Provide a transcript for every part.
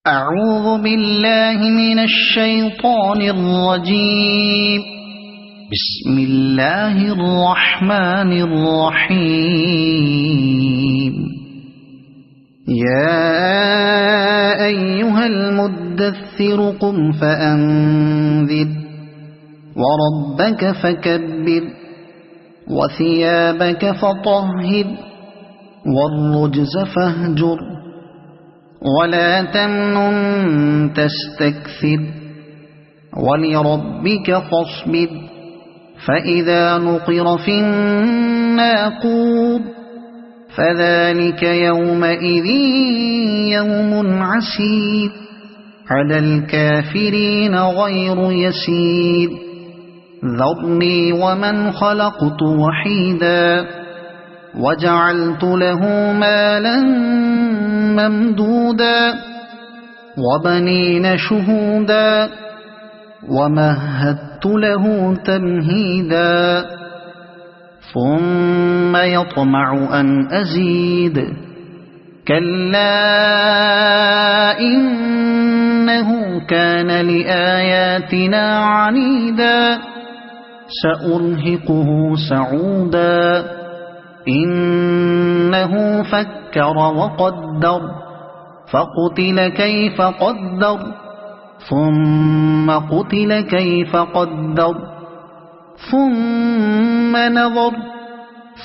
أعوذ بالله من الشيطان الرجيم. بسم الله الرحمن الرحيم. يا أيها المدثر قم فأنذر وربك فكبر وثيابك فطهر والرجز فاهجر ولا تمنن تستكثر ولربك فاصبر فإذا نقر في الناقور فذلك يومئذ يوم عسير على الكافرين غير يسير. ذرني ومن خلقت وحيدا وجعلت له مالا ممدودا وبنين شهودا ومهدت له تمهيدا ثم يطمع أن أزيد كلا إنه كان لآياتنا عنيدا سأرهقه سعودا إنه فكر وقدر فقتل كيف قدر ثم قتل كيف قدر ثم نظر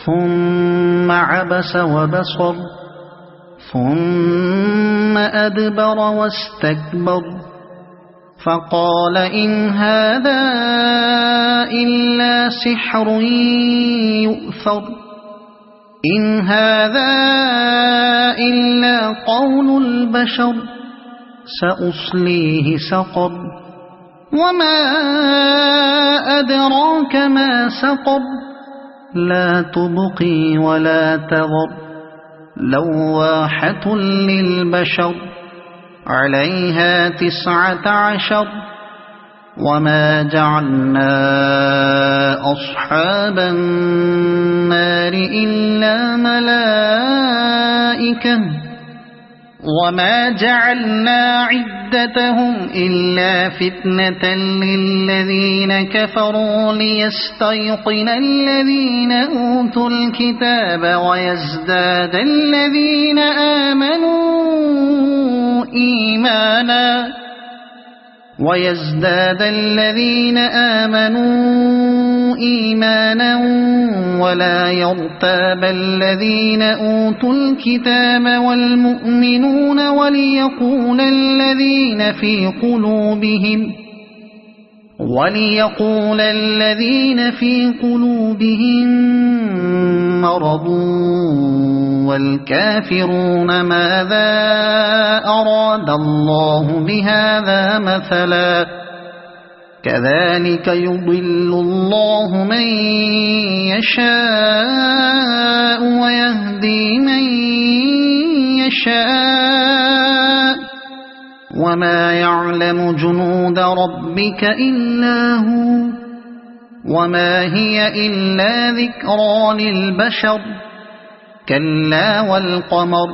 ثم عبس وبصر ثم أدبر واستكبر فقال إن هذا إلا سحر يؤثر إن هذا إلا قول البشر سأصليه سقر وما أدراك ما سقر لا تبقي ولا تذر لواحة للبشر عليها 19 وما جعلنا أصحاب النار إلا ملائكة وما جعلنا عدتهم إلا فتنة للذين كفروا ليستيقن الذين أوتوا الكتاب ويزداد الذين آمنوا إيمانا ولا يرتاب الذين أوتوا الكتاب والمؤمنون وليقول الذين في قلوبهم مرض والكافرون ماذا أراد الله بهذا مثلا كذلك يضل الله من يشاء ويهدي من يشاء وما يعلم جنود ربك إلا هو وما هي إلا ذكرى للبشر كلا والقمر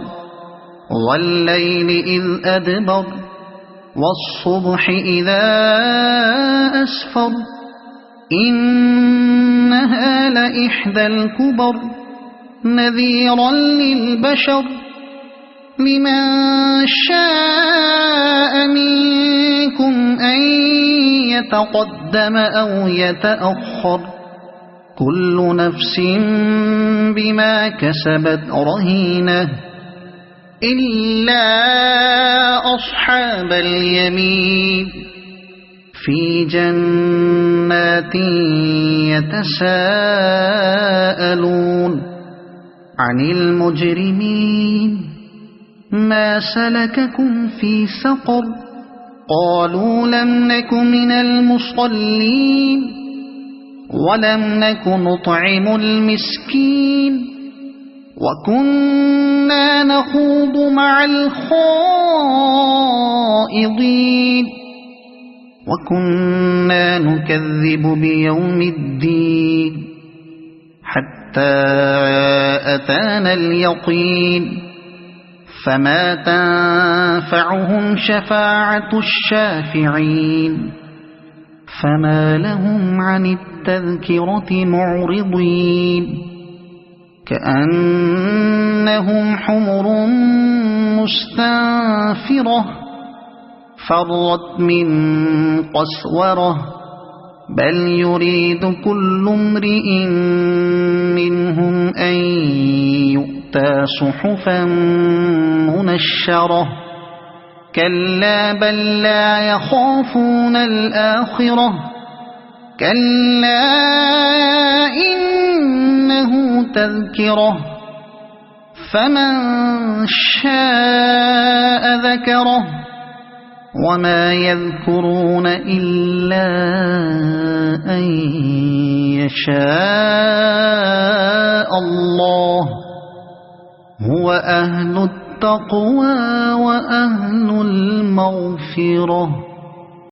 والليل إذ أدبر والصبح إذا أسفر إنها لإحدى الكبر نذيرا للبشر لمن شاء منكم أن يتقدم أو يتأخر كل نفس بما كسبت رهينة إلا أصحاب اليمين في جنات يتساءلون عن المجرمين ما سلككم في سقر قالوا لم نك من المصلين ولم نك نطعم المسكين وكنا نخوض مع الخائضين وكنا نكذب بيوم الدين حتى أتانا اليقين فما تنفعهم شفاعة الشافعين فما لهم عن التذكرة معرضين كأنهم حمر مستنفرة فرت من قسورة بل يريد كل امرئ منهم أن يؤتى صحفا منشرة كلا بل لا يخافون الآخرة كلا إنه تذكرة فمن شاء ذكره وما يذكرون إلا أن يشاء الله هو أهل التقوى وأهل المغفرة